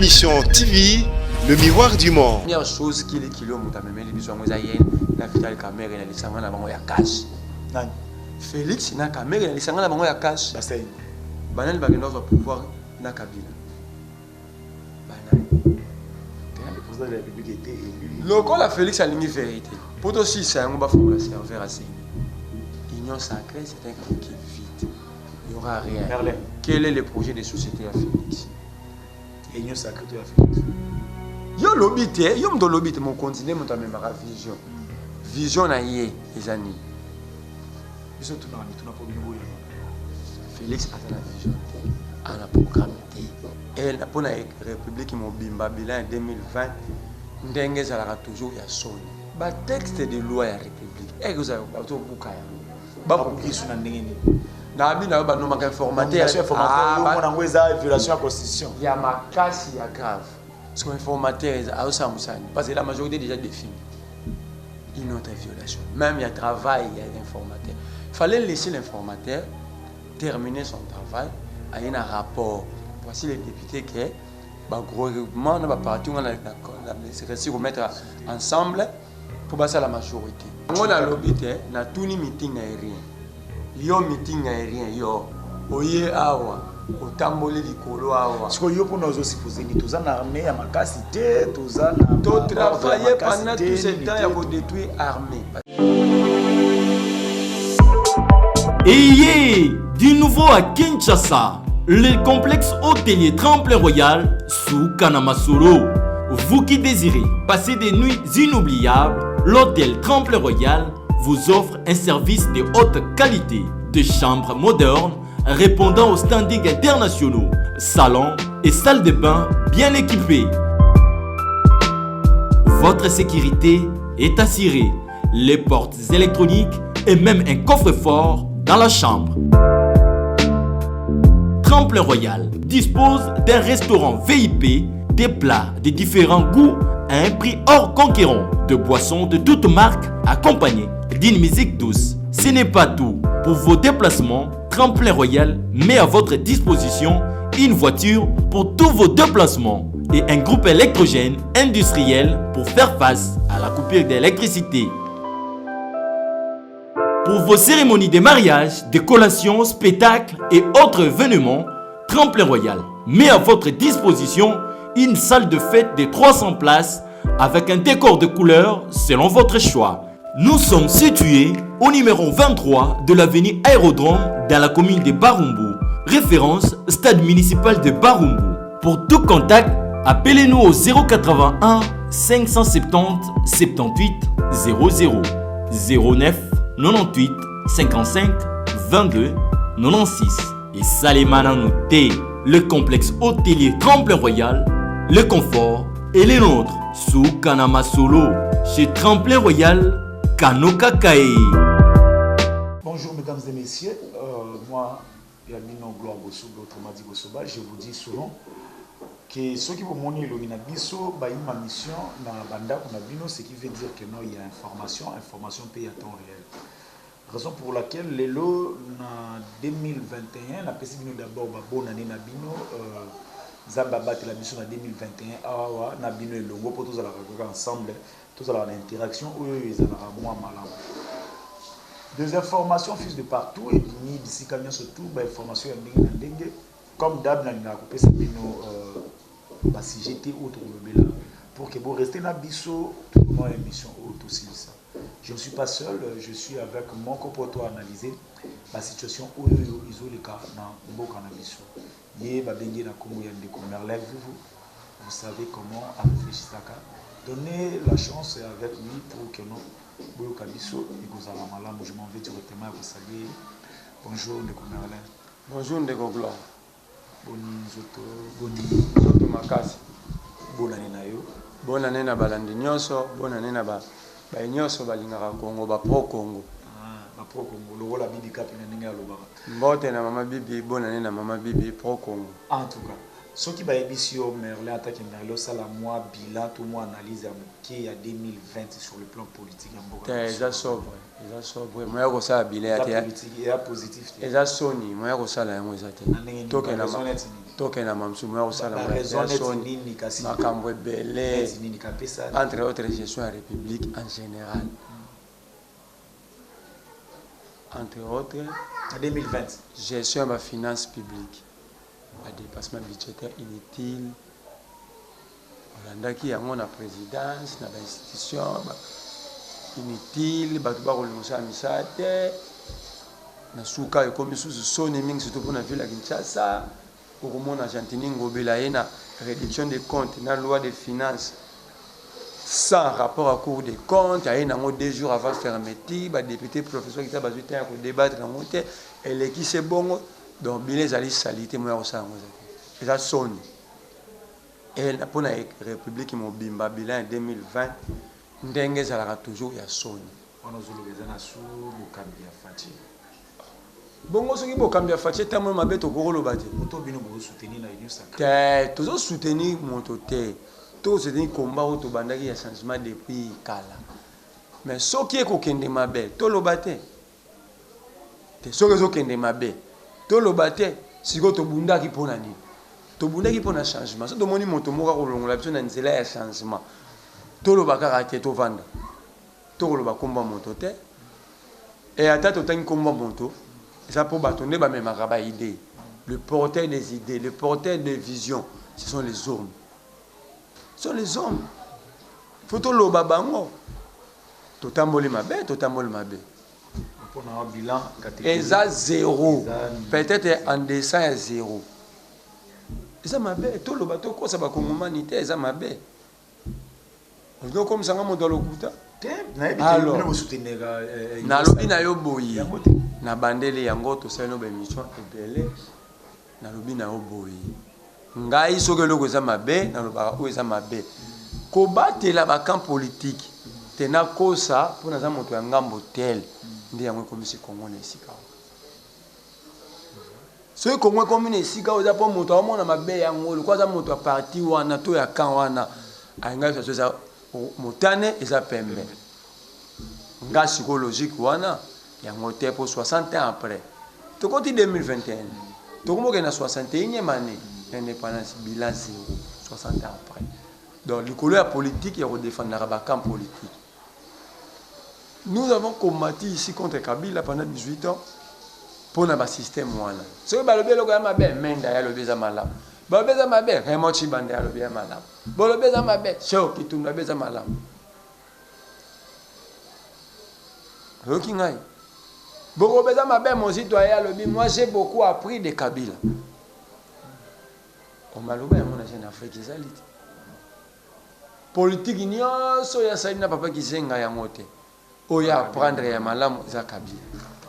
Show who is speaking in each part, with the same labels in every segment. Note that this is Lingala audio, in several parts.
Speaker 1: émission TV, le miroir du monde.
Speaker 2: Première chose qui est kilo mutamemeli biso ngozayen na vital caméra na lisanga na bango ya cash.
Speaker 3: Nani?
Speaker 2: Félix na caméra na lisanga na bango ya cash.
Speaker 3: Basay.
Speaker 2: Banani bagenda za pouvoir na Kabila. Banani.
Speaker 3: Le président de la République était élu.
Speaker 2: Lokola Félix a ligne vérité. Pour aussi ça on va faire serveur à Séné. Union sacrée c'est un coquille vide. Il n'y aura rien.
Speaker 3: Merlin.
Speaker 2: Quel est le projet de société à Félix?
Speaker 3: Union sacrée de la Félix.
Speaker 2: Yo lobité, yo mdo lobité mon continent mon tamé ma vision. Vision na yé les années.
Speaker 3: Biso tout na pas bien.
Speaker 2: Félix a la vision. A la programme. Et la pour la République mobimba bilan 2020 ndenge zalaka toujours ya soni. Ba texte de loi ya République. Et vous avez pas tout bukaya.
Speaker 3: Ba pour sur na ndenge ni.
Speaker 2: Na bi na ba no maka informateur.
Speaker 3: Informateur, on a violation à la constitution.
Speaker 2: Il y a ma casse, il y a grave. Ce informateur a aussi parce que la majorité déjà définie. Une autre violation. Même il y a travail, il y a l'informateur. Il fallait laisser l'informateur terminer son travail. Il y a un rapport. Voici les députés qui le gouvernement va partir, on va mettre ensemble pour passer à la majorité. On a l'obité, on a tout les meetings aériens. Il y a un meeting aérien, il y a oye awa, au tamboli likolo awa.
Speaker 3: Parce que yo pour nous aussi poser ni tous en armée à ma capacité, tous en
Speaker 2: to travailler pendant tout ce temps il faut détruire armée.
Speaker 4: Ayez du nouveau à Kinshasa, le complexe hôtelier Tremplin Royal sous Kanamasolo. Vous qui désirez passer des nuits inoubliables, l'hôtel Tremplin Royal vous offre un service de haute qualité, de chambres modernes répondant aux standings internationaux, salons et salles de bain bien équipées. Votre sécurité est assurée, les portes électroniques et même un coffre-fort dans la chambre. Tremplin Royal dispose d'un restaurant VIP, des plats de différents goûts à un prix hors conquérant, de boissons de toutes marques accompagnées d'une musique douce. Ce n'est pas tout. Pour vos déplacements, Tremplin Royal met à votre disposition une voiture pour tous vos déplacements et un groupe électrogène industriel pour faire face à la coupure d'électricité. Pour vos cérémonies de mariage, de collations, spectacles et autres événements, Tremplin Royal met à votre disposition une salle de fête de 300 places avec un décor de couleurs selon votre choix. Nous sommes situés au numéro 23 de l'avenue Aérodrome dans la commune de Barumbu. Référence stade municipal de Barumbu. Pour tout contact, appelez-nous au 081 570 78 00 09 98 55 22 96. Et Salimana Nouté, le complexe hôtelier Tremplin Royal, le confort et les nôtres sous Kanamasolo chez Tremplin Royal Kanoka Kae.
Speaker 3: Bonjour mesdames et messieurs, moi Yamino Gloire Bosso, autrement dit Bossoba, je vous dis souvent que ceux qui vont monter le Minabiso, ma mission dans la banda Konabino, ce qui veut dire que non, il y a information paye à temps réel. Raison pour laquelle les lots en 2021, la PCBino d'abord, bonne année Nabino, Zambaba la mission en 2021, Awa, Nabino et Longo, pour tous aller ensemble, tous aller en interaction, eux ils en moins malin. Des informations fusent de partout et d'ici quand surtout, information comme d'hab, on a coupé ça si j'étais autre pour que vous restez dans Bisso, tout le monde a une mission haute aussi. Je ne suis pas seul, je suis avec mon copoteau analyser la situation où ils ont les cas dans le cannabis. Vous savez comment réfléchir ça. Donnez la chance avec lui pour que nous, je m'en vais directement vous saluer. Bonjour Ndeko Merlin.
Speaker 2: Bonjour Ndeko Gloire.
Speaker 3: Boni
Speaker 2: makasi.
Speaker 3: Bonne année na yo.
Speaker 2: Bonne année na balandi nyonso, bonne année na ba nyonso balingaka Congo ba pro Congo.
Speaker 3: Ba pro Congo lo la bibi kapi na ndenge aloba.
Speaker 2: Mbote na mama bibi, bonne année na mama bibi pro Congo.
Speaker 3: En tout cas, ceux qui ba ebisio Merlin attaque Merlin ça la moi bilan tout moi analyse qui a 2020 sur le plan politique en Boka.
Speaker 2: Eza sobre, moi ko ça bilan ya
Speaker 3: politique et positif.
Speaker 2: Eza soni, moi ko ça la yango eza te.
Speaker 3: Toke na
Speaker 2: tokena mamsumu ya kosala
Speaker 3: raison
Speaker 2: soni
Speaker 3: nini kasi
Speaker 2: makambo ebele
Speaker 3: nini kapesa
Speaker 2: entre autres gestion ya république en général entre autres
Speaker 3: en 2020
Speaker 2: gestion ya finance publique dépassement budgétaire inutile olandaki yango na présidence na bainstitution inutile bato bakolongisa misala te na suka ekomi susu soni mingi surtout mpona ville ya Kinshasa okomona Argentine ngobela ye na réduction des comptes na loi de finances sans rapport à cour des comptes aye nango 2 jours avant fermeture badéputé professeur kita bazwi te ya kodébattre nango te eleki se bongo donc bile ezali salite moya kosala yango eza soni mpona république mobimba bilan ya 2020 ndenge ezalaka toujours ya soni
Speaker 3: wana ozolobeza na su bokambi ya Faci
Speaker 2: bongo soki bokambi ya Faci ntango oyo mabe tokokoloba te
Speaker 3: to bino bozosoutenir na union sacrée
Speaker 2: te tozosoutenir moto te tozosoutenir komba oyo tobandaki ya changement depuis kala mais soki ekokende mabe toloba te soki ezokende mabe toloba te sikoyo tobundaki mpona nini tobundaki mpona changement so tomoni moto moko akolongola biso na nzela ya changement toloba kaka te tovanda tokoloba komba moto te e ata totangi komba moto eza mpo bato nde bamemaka baidée le porteur des idées le porteur des visions ce sont les hommes faut toloba bango totamboli mabe
Speaker 3: mpona bilan
Speaker 2: eza zéro peut-être en dessin ya zéro eza mabe toloba tokosa bakongomani te eza mabe olingi okomisanga moto alokuta nalobi na yo boye na bandele yango tosali no baémission ebele nalobi na yo boye ngai soki eloko eza mabe nalobaka oyo eza mabe kobatela bakamp politike te nakosa mpo naza moto ya ngambo tel nde yango ekomisi kongo na esika soki kongo ekomi na esika oyo eza mpo moto aomona mabe yango lokwa aza moto ya parti wana to ya kan wana ayengai saso eza motane eza pembe nga psychologique wana yango te po 60 ans après tokoti 2021 tokomoke na 61e année indépendance bilan 0 60 ans après donc likolo ya politique ya kodéfendaka bakamp politique nous avons combattu ici contre Kabila pendant 18 ans pour na système wana soki balobi eloko ya mabe menda ya lobi eza malamu balobi eza mabe Raymond Chibanda ya lobi ya malamu balobi eza mabe Cheikh Kitumba lobi eza malamu oyoki ngai balobi eza mabe mon citoyen ya lobi moi j'ai beaucoup appris de Kabila omaloba yango na jeune Afrique ezali te politique nyonso ya sali na papa kisenga yango te oyo apprendre ya malamu eza Kabila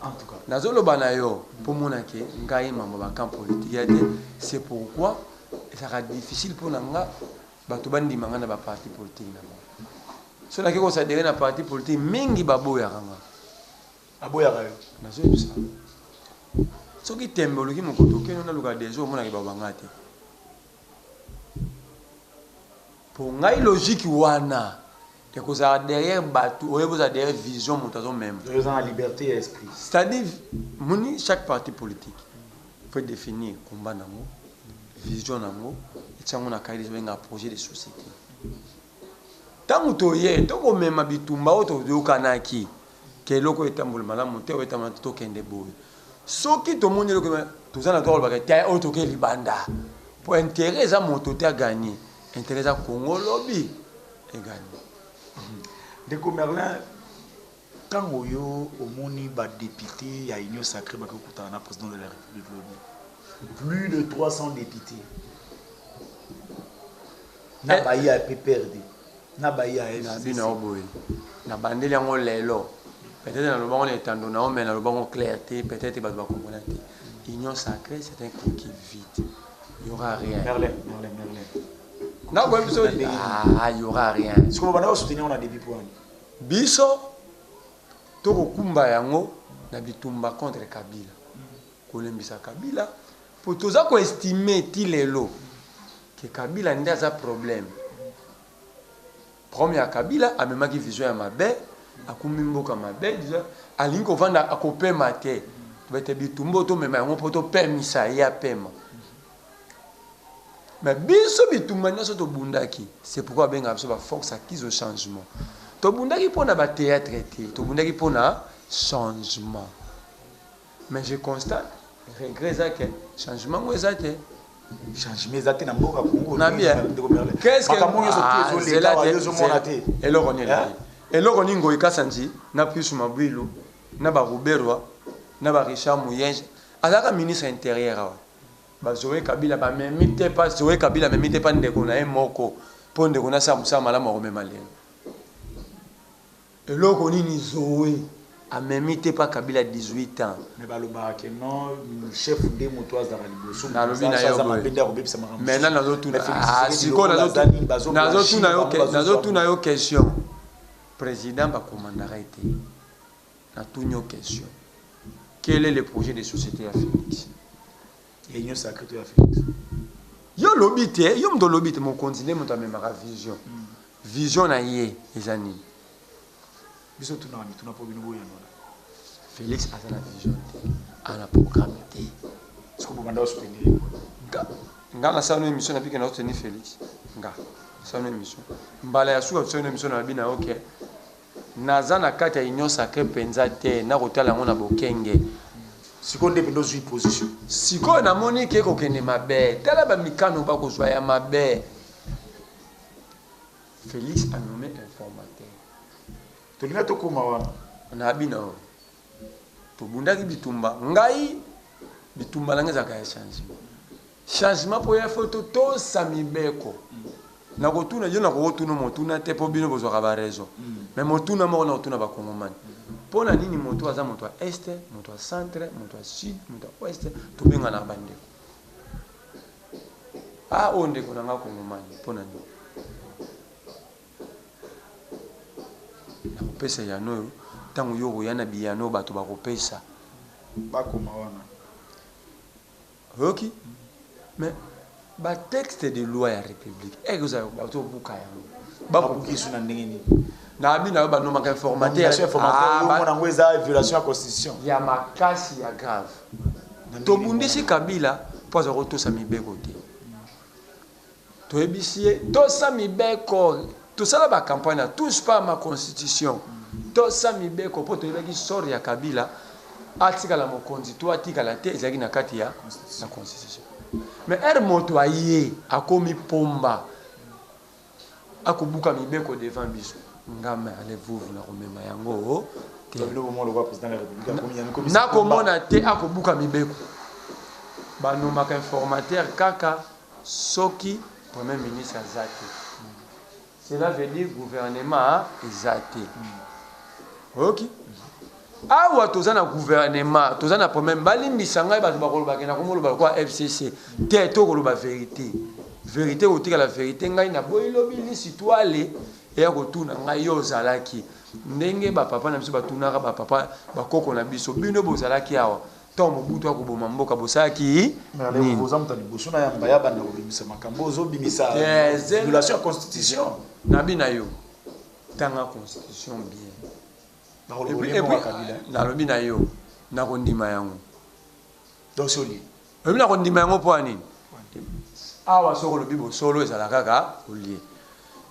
Speaker 3: en tout cas
Speaker 2: nazoloba na yo mpo mona ke ngai mambo bakamp politique ya te c'est pourquoi ezalaka difficile mpo na nga bato bandima nga na baparti politique na ngo so nake kosadere na parti politique mingi baboyaka nga
Speaker 3: aboyaka yo
Speaker 2: nazoyebisa soki tembe oluki mokoto okeni onaluka deja omonaki babanga te mpo ngai logique wana ekozala derrière bato oyo kozala derrière vision moto azomema
Speaker 3: eza na liberté ya esprit
Speaker 2: c'est-à-dire moni chaque parti politique faut définir combat nango vision nango etiango na kayi ezobenga projet de société ntango toye tokomema bitumba oyo toyokanaki ke eloko etambola malamu te oyo etambola te tokende boye soki tomoni eloko toza na tokolobaka te oyo toke libanda po intérêt eza moto te aganye intérêt eza kongo lobi eganye
Speaker 3: ndeko Merlin ntango oyo omoni badéputé ya union sacrée bakokutana na président de la république lobi plus de 300 députés na bayi ya PPRD na bayi ya
Speaker 2: FCC na boye na bandeli yango lelo peut-être na lobango na etando na mais na lobango clair te peut-être bato bakomprendre te union sacrée c'est un coquille vide il y aura rien
Speaker 3: Merlin
Speaker 2: na quoi biso il y aura rien
Speaker 3: ce qu'on va soutenir on a des points
Speaker 2: biso to kokumba yango na bitumba contre Kabila kolembisa Kabila pour toza ko estimer ti lelo que Kabila nde aza problème premier Kabila amemaki vision ya mabe akumbi mboka mabe déjà alingi kovanda akopema te bete bitumba to mema yango poto pemisa ya pema Mais biso bitumani so to bundaki. C'est pourquoi benga biso ba force acquise au changement. To bundaki pona ba théâtre té, to bundaki pona changement. Mais je constate regret ça que changement où ça té.
Speaker 3: Changement ça té na mboka Congo.
Speaker 2: Na bien. Qu'est-ce que c'est là et le ronier. Et le ronier ngo ikasanji na plus mabwilo na ba Roberwa na ba Richard Mouyenje. Azaka ministre intérieur. Zoé Kabila ba memite pas Zoé Kabila memite pas ndeko na moko po ndeko na sa musama la mo memalien eloko nini Zoé a memite pas Kabila 18 ans
Speaker 3: mais baloba que non chef de motoise dans la liboso
Speaker 2: na lobi na yo maintenant na zo tuna siko na zo tuna yo question président ba commandera été na tunyo question quel est le projet de société à Félix.
Speaker 3: Et il y a un sacré à Félix.
Speaker 2: Yo lobite, yo mdo lobite mon continent mon ta même vision. Vision na yé les années.
Speaker 3: Biso tuna pas bino boya non.
Speaker 2: Félix a la vision, a la programme.
Speaker 3: Ce que vous mandez au soutenir.
Speaker 2: Nga na sa no émission na bika na soutenir Félix. Nga sa no émission. Mbala ya suka soutenir émission na bina OK. Naza na kata union sacré penza te na kotala ngona bokenge.
Speaker 3: Siko nde pendo zui position.
Speaker 2: Siko na moni ke ko kende mabe. Tala ba mikano ba ko zwa ya mabe. Félix a nommé informateur.
Speaker 3: Tolina to koma wana.
Speaker 2: Na bina o. To bundaki bitumba. Ngai bitumba langeza ka changement. Changement pour ya photo to samibeko. Na kotuna je na kotuna motuna te po bino bozwa ba raison. Mais motuna mo na otuna ba kongomani. Pona nini moto aza moto à est, moto à centre, moto à sud, moto à ouest, to benga na bande. Ah onde ko nga kongomani pona ni. Na kopesa ya no tangu yo yana biyano bato ba kopesa
Speaker 3: ba koma wana.
Speaker 2: OK? Mais ba texte de loi ya république egoza bato buka yango.
Speaker 3: Ba bukisu na ndenge ni.
Speaker 2: Na bina ba no maka informateur
Speaker 3: mona ngweza violation ya constitution
Speaker 2: ya makasi ya grave to bundisi Kabila poza roto sa mibeko te to ebisie to sa mibeko to sala ba campagne tous pas ma constitution to sa mibeko po to yaki sori ya Kabila atika la mokonzi to atika la te ezaki na kati ya la constitution mais moto aye akomi pomba akobuka mibeko devant biso ngama allez-vous na komema yango te
Speaker 3: le moment le roi président de la république
Speaker 2: na komona te akobuka mibeko banomaka informateur kaka soki premier ministre azate cela veut dire gouvernement ezate OK awa tozana gouvernement tozana problème balimbisa ngai bato bakoloba ke na komoloba kwa FCC te to koloba vérité otika la vérité ngai na boyilobi lisitoile et retourne ngai yo zalaki ndenge ba papa na biso batunaka ba papa bakoko na biso bino bozalaki awa to mobutu akoboma mboka bosaki
Speaker 3: ni vous amta liboso na yamba ya bana obimisa makambo zo bimisa violation constitution
Speaker 2: na bina yo tanga constitution bien et puis na lobi na yo na kondima yango
Speaker 3: donc soli
Speaker 2: na kondima yango po anini awa soko lobi bo solo ezalaka ka olie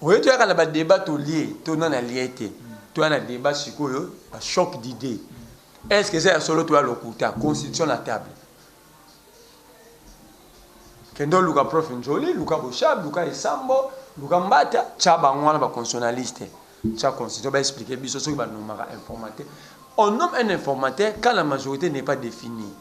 Speaker 2: oui, tu as un débat lié, tu as un lié, tu as un débat sur un choc d'idées. Est-ce que c'est solo toi le coup, ta constitution à table? Kendo Luka Prof Njoli, Luka Bochab, Luka Esambo, Luka Mbata, Chaba Ngwana ba constitutionnaliste. Ça constitution va expliquer biso ce qui va nous informateur. On nomme un informateur quand la majorité n'est pas définie.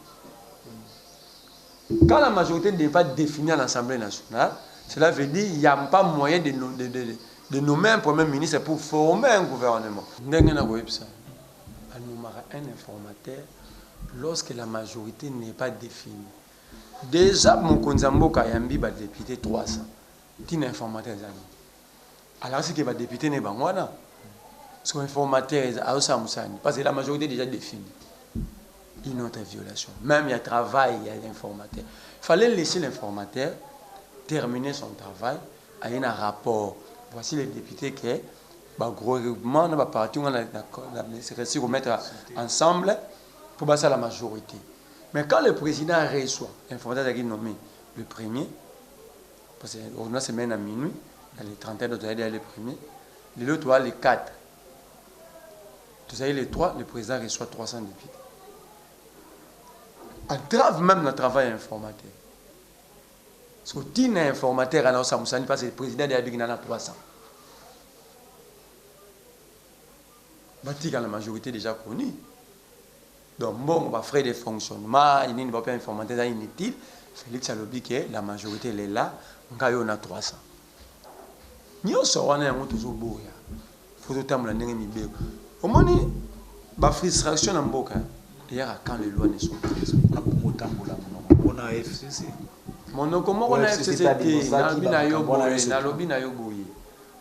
Speaker 2: Quand la majorité n'est pas définie à l'Assemblée nationale, cela veut dire qu'il n'y a pas moyen de nommer un premier ministre pour former un gouvernement. On nommera un informateur lorsque la majorité n'est pas définie. Déjà, mon Konzambo Kayambi va député 300. C'est un informateur. Alors, ce qui va député n'est pas moi. Son informateur est à Osamoussani. Parce que la majorité est déjà définie. Une autre violation. Même il y a travail, il y a l'informateur. Il fallait laisser l'informateur terminer son travail à un rapport. Voici les députés qui, gros regroupement, on va partir, on va mettre ensemble pour passer à la majorité. Mais quand le président reçoit l'informateur qui est nommé le premier, parce qu'on a semaine à minuit, dans les 31 d'autres, les premiers. Les autres, les 4. Vous savez, les 3, le président reçoit 300 députés. Entrave même le travail informateur. Parce que si un informateur à Samoussani, parce que le président de la Big Nana 300. La majorité déjà connue. Donc, bon, on va faire des fonctionnements, il n'y a pas informateur inutile. Félix a dit que la majorité elle est là, on a 300. Nous sommes toujours beau. Il faut que nous ayons au moins, la frustration dans le boca. Il y a quand les lois ne sont pas prises.
Speaker 3: On a FCC.
Speaker 2: On a FCC.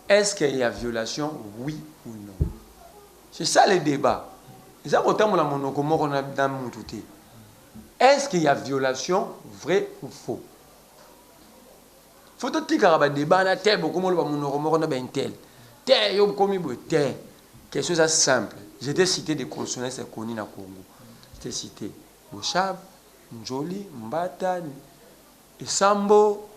Speaker 2: Est-ce qu'il y a violation, oui ou non? C'est ça le débat. Est-ce qu'il y a violation, vrai ou faux? Faut que tu aies un débat, tu aies quelque chose de simple. J'ai cité des consonances connus dans le Congo. J'ai cité Bochab, Njoli, Mbata, Sambo.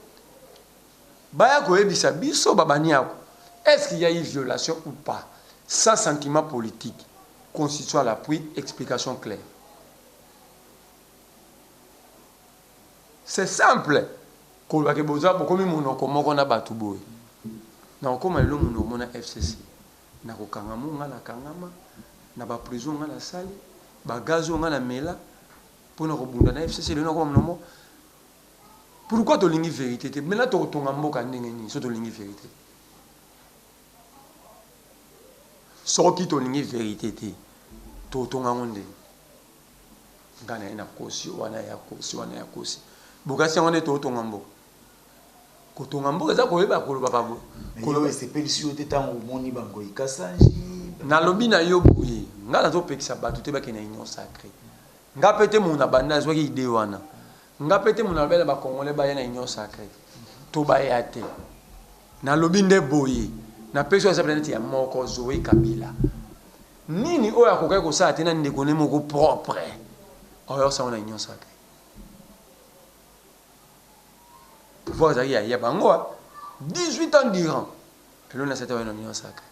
Speaker 2: Est-ce qu'il y a eu violation ou pas? Sans sentiment politique, constituant l'appui, explication claire. C'est simple. Comme on a battu. Donc, comme on a FCC. Na kokangamu nga na kangama na ba prison nga na sali ba gazo nga na mela pour na kobunda na FCC le comme nomo. Pourquoi to lingi vérité te mela to tonga mboka ndenge ni so to lingi vérité so ki to lingi vérité te to tonga ngonde ngana ina kosi wana ya kosi bokasi ngone to tonga mboka kotonga mboka za koyeba koloba babo
Speaker 3: koloba sepelisi te tango moni bango ikasanji
Speaker 2: na lobi na yo boye ngala to pekisa batu te bakena union sacrée nga pete muna banda zwaki ide wana nga pete muna bela ba congolais ba na union sacrée to ba yate na lobi nde boye na pekisa za planète ya moko Zoé Kabila nini oya kokai ko sa tena ndeko ne moko propre oyo sa na union sacrée pouvoir il y a 18 ans d'Iran. Et l'on a cette union sacrée.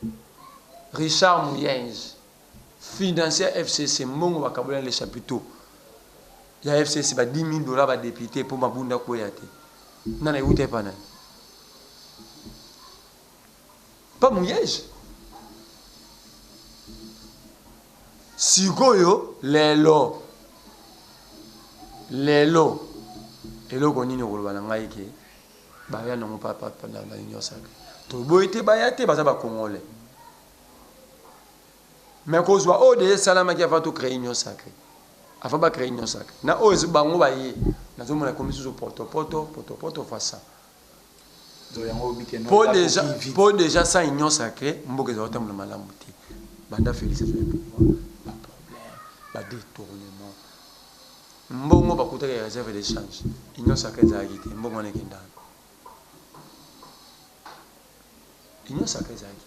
Speaker 2: Richard Mouyenge, financier FCC, Mongo Bakaboulan les chapiteaux. Il y a FCC, $10 000 à député pour Mabunda Koyate. Non, il n'y a pas. Pas Mouyenge. Sikoyo, les lots. Et là, on a dit que baya non pas dans l'union sacrée. To boité bayate baza ba congolais. Mais qu'on soit au de salama qui a fait créer union sacrée. Avant ba créer union sacrée. Na oz bango baye. Na zo mona commission poto fasa. Pour déjà ça union sacrée, mboke za otamla malamu ti. Banda féliciter le pouvoir. Pas problème, pas détournement. Mbongo bakuta ya réserve d'échange. Union sacrée za agité, mbongo ne kenda. Union sacrée za agité.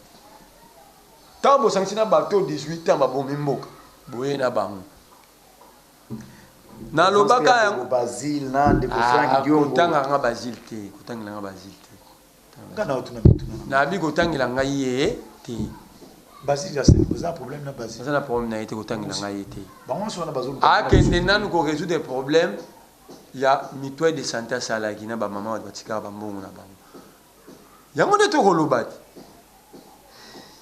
Speaker 2: Tabo sanctiona bateau 18 ans ba bombi mboka. Boye na bango. Na lobaka ya
Speaker 3: Basile na de Frank Diongo.
Speaker 2: Kotanga nga Basile te, kotangela nga Basile te.
Speaker 3: Kana otuna.
Speaker 2: Na bi kotangela nga ye te.
Speaker 3: Basile c'est un problème na Basile.
Speaker 2: C'est un problème na été kotangela nga ye te.
Speaker 3: Bango so na bazolo.
Speaker 2: Ah kende nanu ko résoudre des problèmes. Il y a mitoile de santé à Salaki na ba maman ba tika ba mbongo na bango. Yango de to kolobati.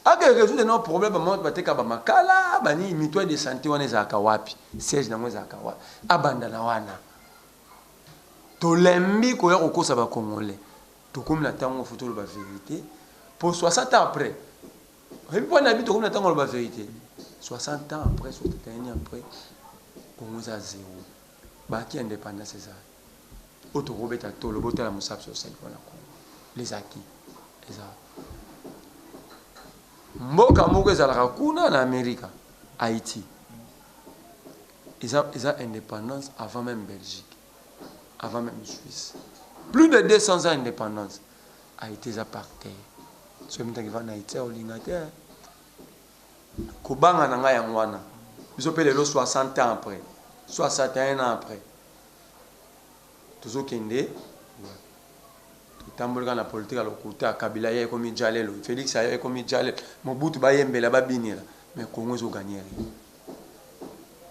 Speaker 2: A que résoudre nos problèmes, moi, je vais te makala, bani mitoile de santé, on est à Kawapi, siège dans les Akawapi, abandana wana. To lembi ko ya ko sa ba congolais. To comme la tango photo la vérité. Pour 60 ans après. Et puis on habite comme la tango la vérité. 60 ans après, 61 ans après, Congo za zéro. Ba qui indépendance c'est ça. Auto robeta to le botel la musab sur celle pour la Congo. Les acquis. Les ça. Mboka moko ezalaka kuna na Amerika, Haïti. Ils ont indépendance avant même Belgique, avant même Suisse. Plus de 200 ans d'indépendance. Haïti est apartheid. Ce qui est en Haïti, au Lingate. Kobanga nanga yangwana. Ils ont payé 60 ans après, 61 ans après. Toujours kende. tambolaka na politique alokuta Kabila ye komi jalelo Félix ye komi jalelo Mobutu ba yembela ba binela mais Congo zo gagner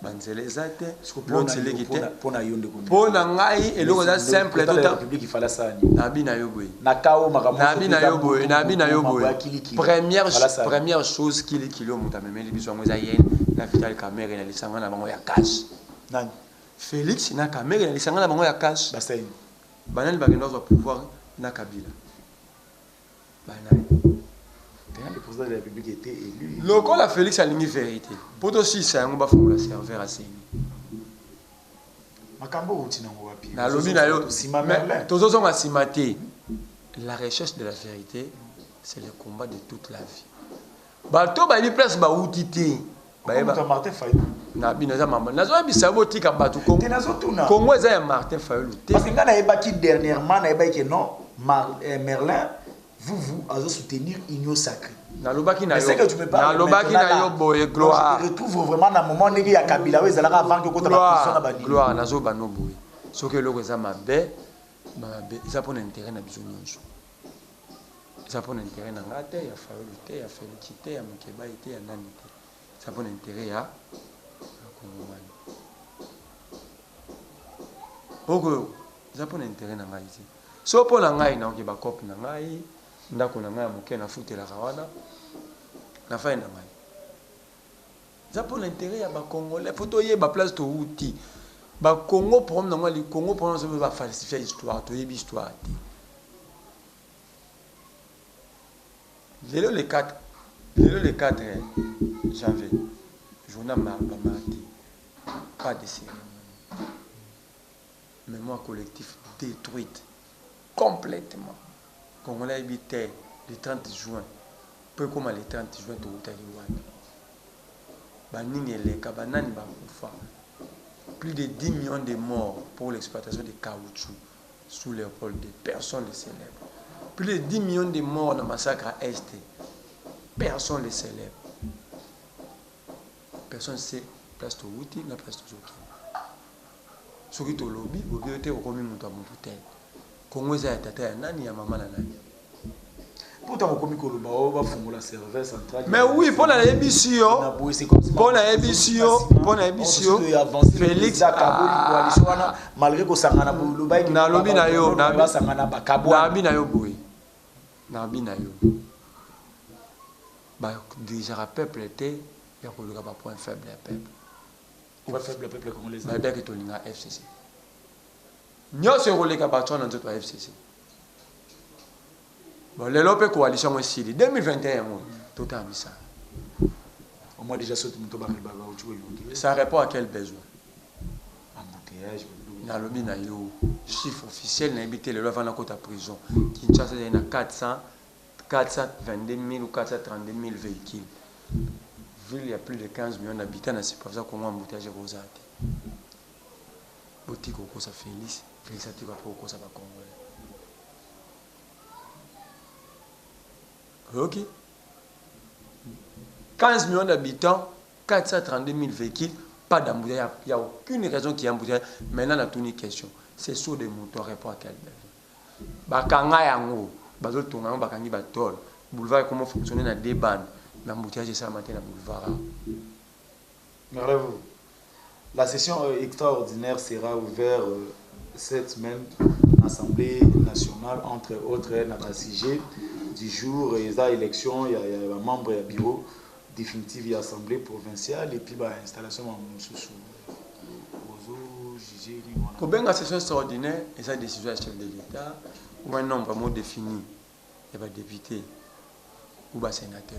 Speaker 2: banzele zate l'autre c'est l'équité pour na ngai eloko za simple tout temps
Speaker 3: république il fallait ça
Speaker 2: na bina yo boy
Speaker 3: nakao makambo
Speaker 2: na bina yo boy première chose kili kilo muta memeli biso ngoza yen na vital caméra na lisanga na bango ya cash
Speaker 3: nani
Speaker 2: Félix na caméra na lisanga na bango ya cash
Speaker 3: basai
Speaker 2: banani bakenda zo pouvoir na Kabila banani
Speaker 3: le président de la République était élu.
Speaker 2: Le col a Félix a ligne vérité. Pour aussi, c'est un bon pour la serveur à Séni.
Speaker 3: Makambo utina wapi.
Speaker 2: Na lobi na yo. Mais tous autres ont assimaté. La recherche de la vérité, c'est le combat de toute la vie. Bato ba ni place ba outité.
Speaker 3: Ba Martin Fayulu.
Speaker 2: Na binaza mama. Na zo bisabo tika batu Congo. Congo eza Martin Fayulu.
Speaker 3: Parce que ngana ebaki dernièrement na ebaki non Merlin vous allez soutenir Union Sacrée.
Speaker 2: Nalobaki na yo boye gloire.
Speaker 3: Je retrouve vraiment dans moment negi ya Kabila we zalaka avant que kota la position na bani.
Speaker 2: Gloire nazo bano boye. Soki loko eza mabe, mabe eza pour intérêt na biso nyonso. Eza pour intérêt na ngate ya Fayulu te ya Félicité ya Mukeba te ya nani te. Eza pour intérêt ya Kongomani. Oko eza pour intérêt na ngai te. So pour na ngai na okeba copie na ngai. Ndako na ngai moke na futela kawana na fin na ngai za pour l'intérêt ya ba Congolais photo ye ba place to uti ba Congo problème na ngai Congo problème ça va falsifier histoire to yebi histoire lelo le 4 janvier journal mardi pas de cérémonie mémoire collective détruite complètement. Congolais habitait le 30 juin. Peu comme le 30 juin, tout le monde. Banini et les Kabanani Bakoufa. Plus de 10 millions de morts pour l'exploitation de caoutchouc sous Léopold II. Personne ne le célèbre. Plus de 10 millions de morts dans le massacre à Est. Personne ne le célèbre. Personne ne sait place de Wouti, la place de Zoki. Soki to lobby, au lieu de remis mon bouteille. Congo za tata ya nani ya mama na nani.
Speaker 3: Pourtant on komi koloba o ba fungula serveur central.
Speaker 2: Mais oui, pour la émission. Pour la émission, Félix
Speaker 3: Kaboli coalition wana malgré ko sangana buluba ki
Speaker 2: na lobi na yo
Speaker 3: na sangana ba kabwa.
Speaker 2: Na bi na yo boy. Na bi na yo. Ba déjà peuple était ya ko luka ba point faible ya peuple.
Speaker 3: Point faible peuple congolais.
Speaker 2: Ba daki to linga FCC. Nyo se roleka ba tona nzoto FCC. Bon, les lopes coalition aussi 2021 tout a mis ça.
Speaker 3: Au moins déjà sauté mon toba
Speaker 2: ça répond à quel besoin?
Speaker 3: Embouteillage.
Speaker 2: Na lobi na yo chiffre officiel na habité le loi na kota prison. Kinshasa il y a 422 000 ou 432 000 véhicules. Ville il y a plus de 15 millions d'habitants, c'est pour ça qu'on a embouteillage rosate. Boutique au ça Félix, Félix a dit quoi ça va Congolais. Ok. 15 millions d'habitants, 432 000 véhicules, pas d'embouteillage. Il n'y a aucune raison qu'il y ait embouteillage. Maintenant, on a une question. C'est sur des moutons, répond à quel besoin. Bakanga yango, bazol tonga bakangi batol. Boulevard comment fonctionner dans des bandes. L'embouteillage ça matin dans boulevard.
Speaker 3: Merlez-vous. La session extraordinaire sera ouverte cette semaine à l'Assemblée nationale, entre autres, notre sujet du jour, il y a élection, il y a un membre du bureau définitif de l'Assemblée provinciale et puis l'installation de
Speaker 2: pour bien la session extraordinaire, il y a une décision du chef de l'État ou un nombre mot défini, il y a des députés ou des sénateurs,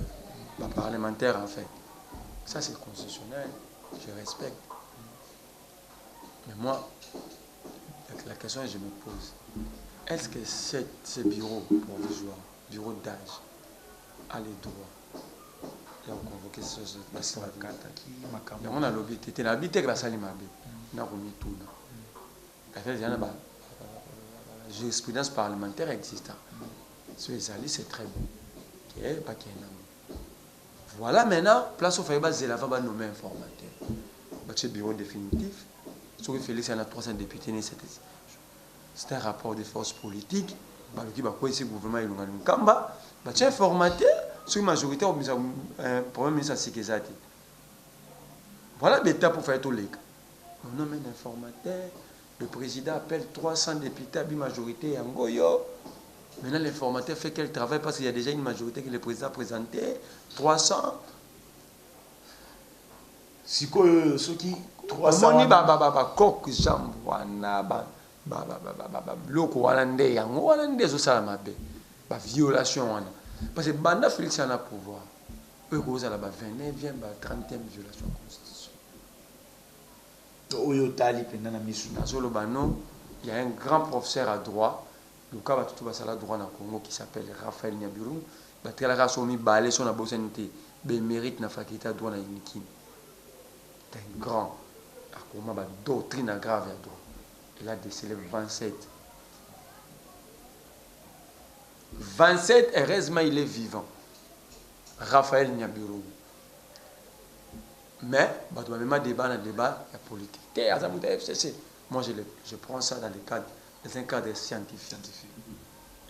Speaker 2: des parlementaires en fait. Ça c'est constitutionnel, je respecte. Mais moi, la question que je me pose, est-ce que ce bureau provisoire, bureau d'âge, a les droits de convoquer ce genre de choses? On a lobby, tu es habité que la salle m'a dit, on a remis tout. La jurisprudence parlementaire existe. Ce que c'est très bon. Voilà maintenant, place au Faïba Zela va nommer informateur. C'est bureau définitif. Sauf que Félix, il y en a 300 députés. C'est un rapport de force politique. baloki bakwesi gouvernement elonga nkamba batie informateur sur majorité au premier ministre Sikizati. Voilà l'étape pour faire tout les cas. On nomme un informateur, le président appelle 300 députés à la majorité en Goyo. Maintenant l'informateur fait quel travail parce qu'il y a déjà une majorité que le président a présenté 300.
Speaker 3: Si quoi ceux qui 300
Speaker 2: on ba coq jambe wana ba loko wana nde yango wana nde zo sala mabe ba violation wana parce que banda Félix a pouvoir eux cause la ba 29e ba 30e violation constitution
Speaker 3: oyo tali penda na misu
Speaker 2: na zolo bano il y a un grand professeur à droit le cas tout ba sala droit na Congo qui s'appelle Raphaël Nyabiru ba tela ka somi balé son na bosenité be mérite na faculté droit na Unikin. C'est un grand à comment ba doctrine grave à droit. Il a décelé 27. 27, heureusement, il est vivant. Raphaël Nyabiru. Mais, il y a un débat, il y a politique. Moi, je prends ça dans un cadre scientifique.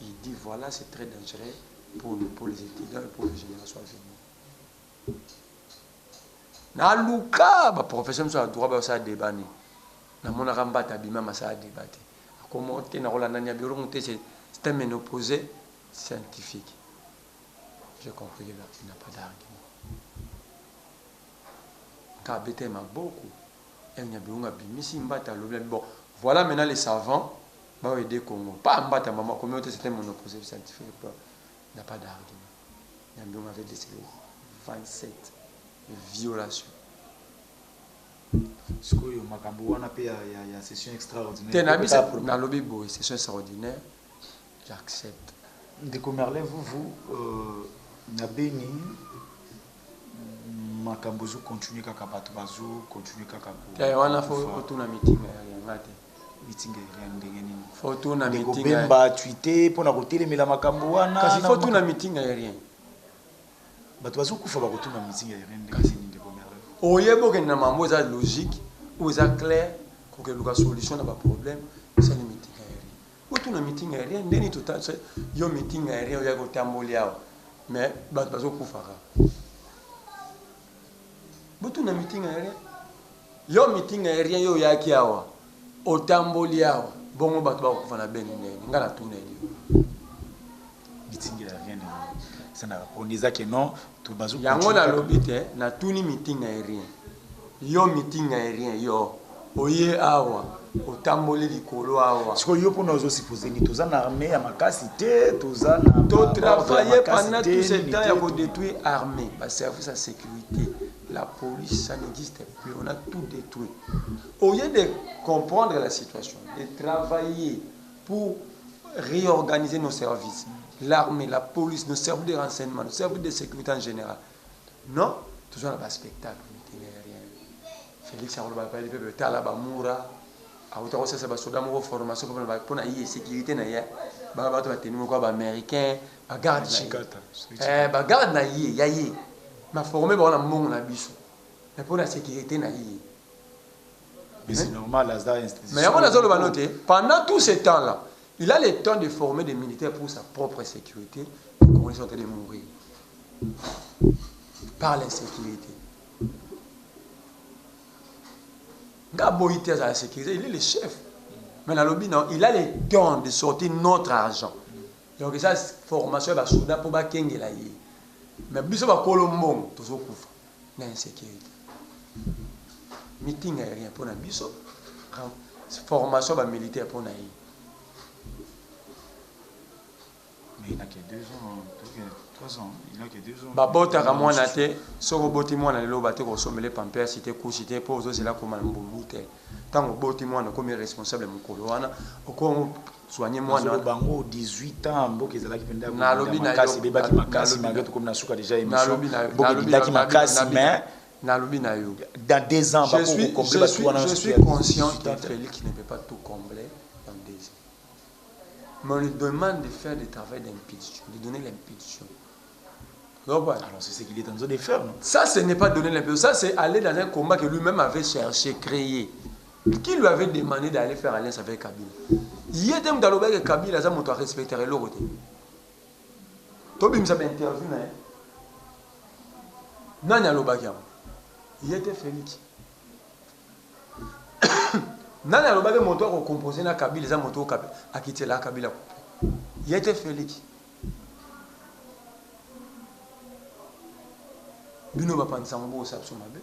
Speaker 2: Il dit, voilà, c'est très dangereux pour les étudiants et pour les générations à venir. Dans le cas, le professeur a droit à ça débat. Na mona ramba tabima masa débattre comment te na rola nanya biro c'est un opposé scientifique. J'ai compris là, il n'a pas d'argument. Ka bete ma beaucoup et nya biro ngabimisi mbata lobla bon voilà maintenant les savants va aider Congo pas mbata maman comment c'est un opposé scientifique il n'a pas d'argument. Nya biro avait décelé 27 violations.
Speaker 3: Ce que makambo wana pe ya session extraordinaire.
Speaker 2: Tenabisa na lobby boy session extraordinaire. J'accepte.
Speaker 3: Ndeko Merlin vous na beni makambo zo continuer kaka bato bazo continuer kaka ko.
Speaker 2: Ya wana fo tuna meeting ya ngate.
Speaker 3: Meeting ya ndenge nini?
Speaker 2: Fo tuna meeting.
Speaker 3: Bemba tweeter pona ko telemela makambo wana.
Speaker 2: Kasi fo tuna meeting ya rien.
Speaker 3: Bato bazo kufa ba ko tuna meeting ya rien ndenge nini ndeko Merlin.
Speaker 2: Oyebo que na mambo za logique ou za clair pour que la solution na ba problème c'est le meeting aérien. Ou tout na meeting aérien ndeni tout temps yo meeting aérien ya ko tambolia mais bazo kufaka. Butu na meeting aérien yo meeting aérien yo ya kiawa o tambolia bongo bato ba kufa na beni ndeni ngala tuna yo.
Speaker 3: Meeting aérien ça n'a on disait que non tout bazo
Speaker 2: yango na lobite na tuni meeting aérien yo meeting aérien yo oye awa otamboli likolo awa
Speaker 3: parce que yo pona ozo supposer ni toza na armée ya makasi te toza na
Speaker 2: to travailler pendant tout ce temps ya ko détruire armée ba service de sécurité la police ça n'existe plus on a tout détruit au lieu de comprendre la situation de travailler pour réorganiser nos services. L'armée, la police, nos services de renseignement, nos services de sécurité en général. Non, toujours dans le spectacle. Félix a dit que Talaba Moura, a été aussi sa formation pour la sécurité. Les Américains, les gardes. Les gardes, ma formé pour la monde na biso. Mais pour la sécurité,
Speaker 3: mais c'est normal,
Speaker 2: mais pendant tout ce temps-là, il a le temps de former des militaires pour sa propre sécurité. Les Congolais sont en train de mourir par l'insécurité. Gaboïté à la sécurité, il est le chef. Mais dans le lobby, non, il a le temps de sortir notre argent. Donc, ça, formation, il va soudain pour Bakenge là. Mais il va Colombo, tout ça, l'insécurité. Meeting aérien pour Nabiso, formation militaire pour Naï.
Speaker 3: Mais il n'a que 2 ans, 3 ans, il n'a que 2 ans.
Speaker 2: Babota Ramona te, soko boti mwana lelo bate ko somele pampers cité couchité pour zo c'est là comme mbulute. Tant boti mwana comme responsable mukolo wana, oko soigner mwana
Speaker 3: bango 18 ans mboka ezala kipenda
Speaker 2: na lobi na
Speaker 3: makasi bebaki makasi malgré tout comme na suka déjà émission. Mboka bidaki makasi mais
Speaker 2: na lobi na yo.
Speaker 3: Dans 2 ans ba ko combler ba tout wana.
Speaker 2: Je suis conscient que Félix ne peut pas tout combler dans 2 ans. Mais on lui demande de faire des travaux d'impulsion, de donner l'impulsion.
Speaker 3: Alors c'est ce qu'il est en train de faire, non?
Speaker 2: Ça, ce n'est pas donner l'impulsion, ça c'est aller dans un combat que lui-même avait cherché, créé. Qui lui avait demandé d'aller faire alliance avec Kabila? Il était dans le bac Kabila, ça m'a respecté l'autre. Tobi m'a interview na. Nani le bac il était Félix. Nani le bac mon toit composé na Kabila, ça moto Kabila, a quitté la Kabila. Il était Félix. Bino va prendre ça mon ça sur ma bé.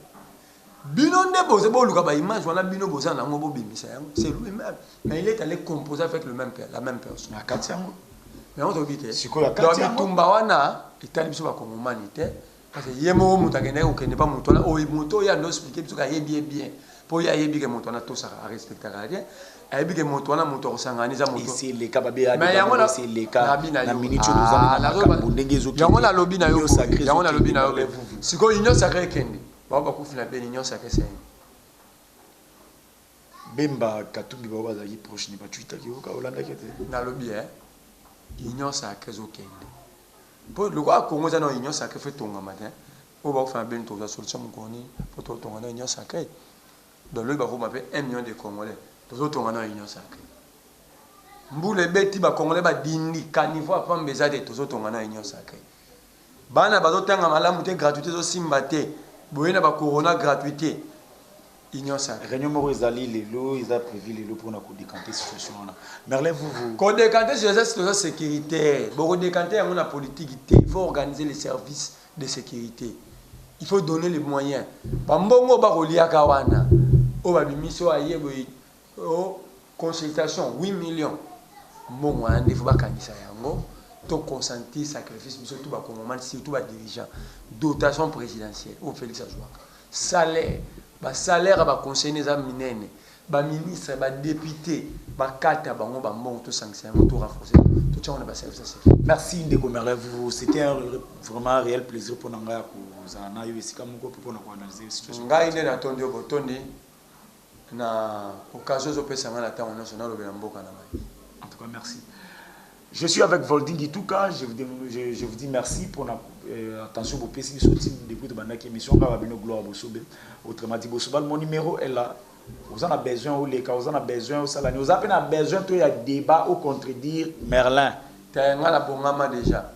Speaker 2: Bino ne pose pas le cas image on a Bino bosa na ngobo bimisa c'est lui-même mais il est allé composer avec le même père la même personne.
Speaker 3: À Katiango.
Speaker 2: Mais on te dit que
Speaker 3: c'est quoi la
Speaker 2: Katiango? Donc tumba wana itali biso ba comme humanité parce que yemo mutakene ou que ne pas muto o muto ya no expliquer biso ka bien pour ya yebi que muto na to ça respecter rien. Ayebi que muto na muto sanganiza muto.
Speaker 3: C'est les cababe
Speaker 2: mais yango
Speaker 3: c'est les cas
Speaker 2: na
Speaker 3: minute nous allons bondenge zo.
Speaker 2: Yango na lobby na yo. Yango na lobby na yo. Siko union sacrée kende. Baba kufina ben union sacrée c'est.
Speaker 3: Bemba Katumbi baba za proche ni pas Twitter ki oka Holanda kete.
Speaker 2: Na lobby union sacrée zo kende. Pour le quoi Congo za na union sacrée fait tonga matin. O ba kufina ben to za solution mukoni pour to tonga na union sacrée. Dans le ba ko m'appelle 1 million de Congolais. To tonga na union sacrée. Mbule beti ba Congolais ba dindi caniveau pa mbeza de to tonga na union sacrée. Bana ba tanga malamu te gratuité zo simbate. Boyena ba corona gratuité. Union sacrée.
Speaker 3: Réunion moro ezali lelo ils a prévu lelo pour na ko décanter situation là. Merlin vous
Speaker 2: ko décanter sur la situation sécuritaire. Bon décanter à la politique, il faut organiser les services de sécurité. Il faut donner les moyens. Bambongo ba kolia kawana. O ba bimiso aye boy. O consultation 8 millions. Mbongo ande faut ba kanisa yango. To consentir sacrifice surtout ba commandant surtout ba dirigeant. Dotation présidentielle au Félix Azouaka. Salaire ba salaire ba conseiller za minene ba ministre ba député ba kata bango ba mbongo to sanctionner to renforcer to tcha on ba service.
Speaker 3: Merci Ndeko Merlin vous c'était vraiment un réel plaisir pour nanga ko zana yo esika moko pour na ko analyser situation.
Speaker 2: Ngai ne na tondi botondi na occasion zo pesa ngana ta on national lo mboka na mai.
Speaker 3: En tout cas merci. Je suis avec Volding Ituka, je vous dis merci pour attention pour PC sorti depuis de banque émission Kababino Gloire Bosobe. Autrement dit Bosobal mon numéro est là. Vous en avez besoin ou les cas, vous en avez besoin au salani. Vous avez besoin de y a débat ou contredire Merlin.
Speaker 2: Tu as un bon déjà.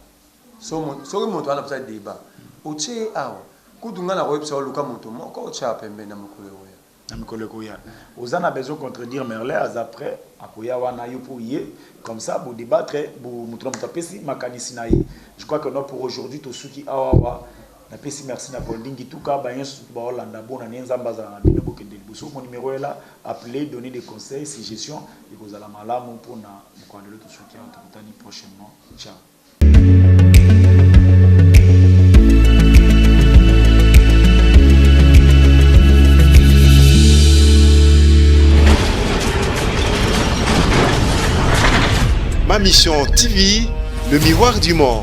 Speaker 2: So mon toi na débat. Oche awa. Kudunga na website luka moto moko cha pembe na mokolo ya.
Speaker 3: Vous en avez besoin de contredire Merlin après akoya wana yo pour y comme ça pour débattre pour montrer mon tapesi makanisi na ye. Je crois que non pour aujourd'hui to suki awa na pesi merci na Volding Ituka ba yensu ba Holanda bona nenzamba za bino bokendeli boso mon numéro est là appelez donner des conseils suggestions et vous allez malamu pour na mokandelo to suki en prochainement. Ciao.
Speaker 1: Ma mission TV, le miroir du monde.